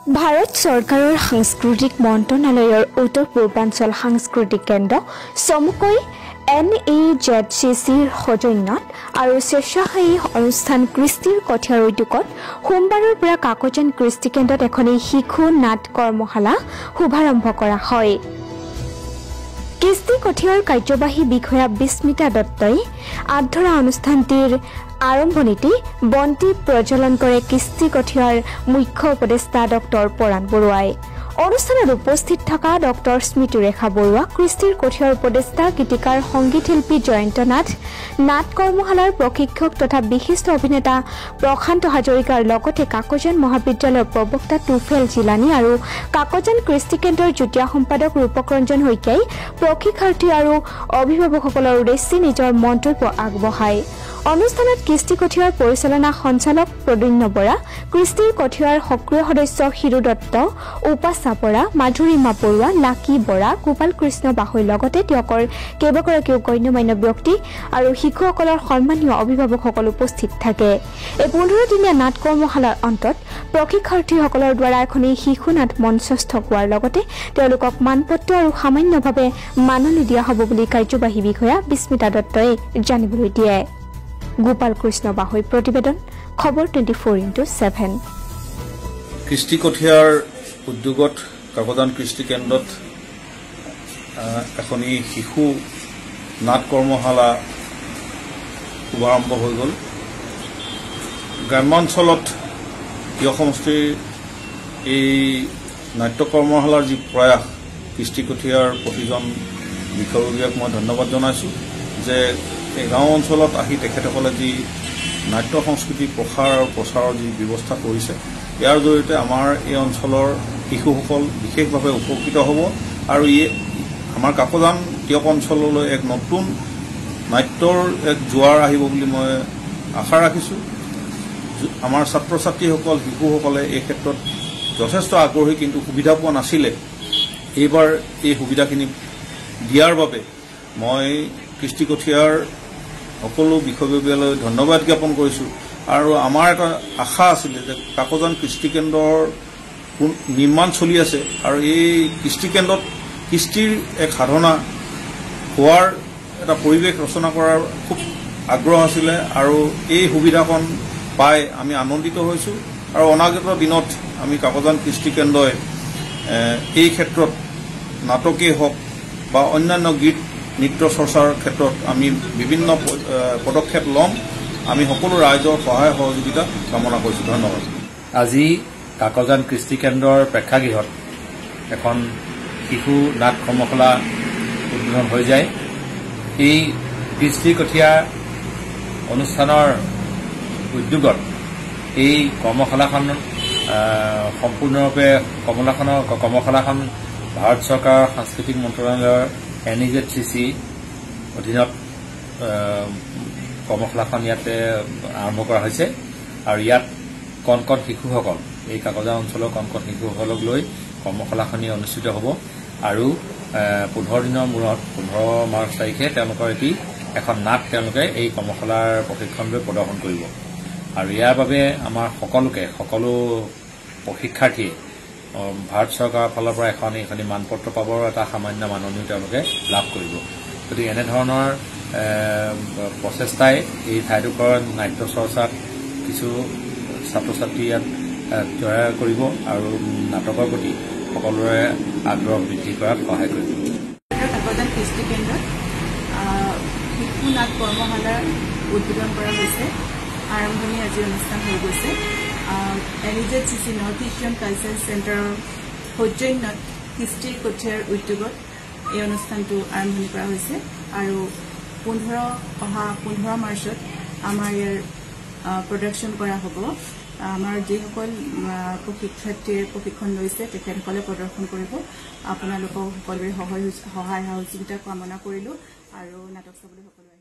ভাৰত চৰকাৰৰ সাংস্কৃতিক মন্ত্ৰণালয়ৰ উত্তৰ পূৰ্বাঞ্চল সাংস্কৃতিক কেন্দ্ৰ চমুকৈ NAJCCৰ সৌজন্যত আৰু স্বেচ্ছাসেৱী অনুষ্ঠান কৃষ্টিৰ কঠিয়াৰ উদ্যোগত সোমবাৰৰ পৰা কাকজান কৃষ্টি কেন্দ্ৰত এখন শিশু নাট কৰ্মশালা শুভাৰম্ভ কৰা হয়। কৃষ্টি কঠিয়াৰ কাৰ্যবাহী বিষয়া বিস্মিতা দত্তই আধৰা অনুষ্ঠানটিৰ আৰম্ভণিতে বন্তি প্ৰজ্বলন কৰে কৃষ্টি কঠিয়াৰ মুখ্য উপদেষ্টা ডক্টৰ পৰাণ বৰুৱাই। অনুষ্ঠানত উপস্থিত থকা ডক্টৰ স্মৃতিৰেখা বৰুৱা, কৃষ্টিৰ কঠিয়াৰ উপদেষ্টা গীতিকাৰ সংগীত শিল্পী জয়ন্ত নাথ, নাট কৰ্মশালাৰ প্ৰশিক্ষক তথা বিশিষ্ট অভিনেতা প্ৰশান্ত হাজৰিকাৰ লগতে কাকজান মহাবিদ্যালয়ৰ প্ৰবক্তা তুফেল জিলানী আৰু কাকজান কৃষ্টি কেন্দ্ৰৰ যুটীয়া সম্পাদক ৰূপক ৰঞ্জন শইকীয়াই প্ৰশিক্ষাৰ্থী আৰু অভিভাৱকসকলৰ উদ্দেশ্যে নিজৰ মন্তব্য আগবঢ়ায়। অনুষ্ঠানত কৃষ্টি কঠিয়াৰ পৰিচালনা সঞ্চালক প্ৰদ্যুন্ন বৰা, কৃষ্টিৰ কঠিয়াৰ সক্ৰিয় সদস্য হিৰু দত্ত, উপাসা বৰা, মাধুৰীমা বৰুৱা, লাকী বৰা, গোপাল কৃষ্ণ বাহৈৰ লগতে তেওঁলোকৰ কেইবাগৰাকীও গণ্যমান্য ব্যক্তি আৰু শিশুসকলৰ সন্মানীয় অভিভাৱকসকল উপস্থিত থাকে। এই 15 দিনীয়া নাট কৰ্মশালাৰ অন্তত প্ৰশিক্ষাৰ্থীসকলৰ দ্বাৰা এখন শিশু নাট মঞ্চস্থ হোৱাৰ লগতে তেওঁলোকক মানপত্ৰ আৰু সামান্যভাৱে মাননি দিয়া হ'ব বুলি কাৰ্যবাহী বিষয়া বিস্মিতা দত্তই জানিবলৈ দিয়ে। গোপাল কৃষ্ণ বাহৈ প্ৰতিবেদন, খবৰ 24x7। কৃষ্টি কঠিয়াৰ উদ্যোগত কাকজান কৃষ্টি কেন্দ্ৰত এখন শিশু নাট কৰ্মশালা শুভাৰম্ভ হৈ গ'ল। গ্ৰাম্যাঞ্চলত কিয় সমষ্টিৰ এই নাট্য কৰ্মশালাৰ যি প্ৰয়াস, কৃষ্টি কঠিয়াৰ প্ৰতিজন বিষয়ববীয়াক মই ধন্যবাদ জনাইছোঁ যে এই গাঁও অঞ্চলত আহি তেখেতসকলে যি নাট্য সংস্কৃতি প্ৰসাৰ আৰু প্ৰচাৰৰ যি ব্যৱস্থা কৰিছে, ইয়াৰ জৰিয়তে আমাৰ এই অঞ্চলৰ শিশুসকল বিশেষভাৱে উপকৃত হ'ব আৰু আমাৰ কাকজান টিয়ক অঞ্চললৈ এক নতুন নাট্যৰ এক জোৱাৰ আহিব বুলি মই আশা ৰাখিছোঁ। আমাৰ ছাত্ৰ ছাত্ৰীসকল, শিশুসকলে এই ক্ষেত্ৰত যথেষ্ট আগ্ৰহী, কিন্তু সুবিধা পোৱা নাছিলে। এইবাৰ এই সুবিধাখিনি দিয়াৰ বাবে মই কৃষ্টি কঠিয়াৰ সকলো বিষয়ববীয়ালৈ ধন্যবাদ জ্ঞাপন কৰিছোঁ। আৰু আমাৰ এটা আশা আছিলে যে কাকজান কৃষ্টি কেন্দ্ৰৰ নিৰ্মাণ চলি আছে আৰু এই কৃষ্টি কেন্দ্ৰত কৃষ্টিৰ এক সাধনা হোৱাৰ এটা পৰিৱেশ ৰচনা কৰাৰ খুব আগ্ৰহ আছিলে আৰু এই সুবিধাকণ পাই আমি আনন্দিত হৈছোঁ। আৰু অনাগত দিনত আমি কাকজান কৃষ্টি কেন্দ্ৰই এই ক্ষেত্ৰত নাটকেই হওক বা অন্যান্য গীত নৃত্য চৰ্চাৰ ক্ষেত্ৰত আমি বিভিন্ন পদক্ষেপ ল'ম। আমি সকলো ৰাইজৰ সহায় সহযোগিতা কামনা কৰিছোঁ। ধন্যবাদ। আজি কাকজান কৃষ্টি কেন্দ্ৰৰ প্ৰেক্ষাগৃহত এখন শিশু নাট কৰ্মশালা উদ্বোধন হৈ যায়। এই কৃষ্টি কঠীয়া অনুষ্ঠানৰ উদ্যোগত এই কৰ্মশালাখন সম্পূৰ্ণৰূপে কৰ্মশালাখন ভাৰত চৰকাৰৰ সাংস্কৃতিক মন্ত্ৰণালয়ৰ NAJCC অধীনত কৰ্মশালাখন ইয়াতে আৰম্ভ কৰা হৈছে আৰু ইয়াত কণ কণ শিশুসকল, এই কাকজান অঞ্চলৰ কণ কণ শিশুসকলক লৈ কৰ্মশালাখনি অনুষ্ঠিত হ'ব আৰু 15 দিনৰ মূৰত 15 মাৰ্চ তাৰিখে তেওঁলোকৰ এখন নাট তেওঁলোকে এই কৰ্মশালাৰ প্ৰশিক্ষণ লৈ প্ৰদৰ্শন কৰিব। আৰু ইয়াৰ বাবে আমাৰ সকলো প্ৰশিক্ষাৰ্থীয়ে ভাৰত চৰকাৰৰ ফালৰ পৰা এখন মানপত্ৰ পাব আৰু এটা সামান্য মাননিও তেওঁলোকে লাভ কৰিব। গতিকে এনেধৰণৰ প্ৰচেষ্টাই এই ঠাইডোখৰৰ নাট্য চৰ্চাত কিছু ছাত্ৰ ছাত্ৰী ইয়াত তৈয়াৰ কৰিব আৰু নাটকৰ প্ৰতি সকলোৰে আগ্ৰহ বৃদ্ধি কৰাত সহায় কৰিব। কাকজান কৃষ্টি কেন্দ্ৰত শিশু নাট কৰ্মশালাৰ উদ্বোধন কৰা হৈছে। আৰম্ভণি আজি অনুষ্ঠান হৈ গৈছে। NAJCC নৰ্থ ইষ্টাৰ্ণ কালচাৰেল চেণ্টাৰৰ সৌজন্যত কৃষ্টি কঠিয়াৰ উদ্যোগত এই অনুষ্ঠানটো আৰম্ভণি কৰা হৈছে আৰু 15 মাৰ্চত আমাৰ ইয়াৰ প্ৰডাকশ্যন কৰা হ'ব। আমাৰ যিসকল শিক্ষাৰ্থীয়ে প্ৰশিক্ষণ লৈছে তেখেতসকলে প্ৰদৰ্শন কৰিব। আপোনালোকক সকলোৰে সহায় সহযোগিতা কামনা কৰিলোঁ আৰু নাটক চাবলৈ সকলোৱে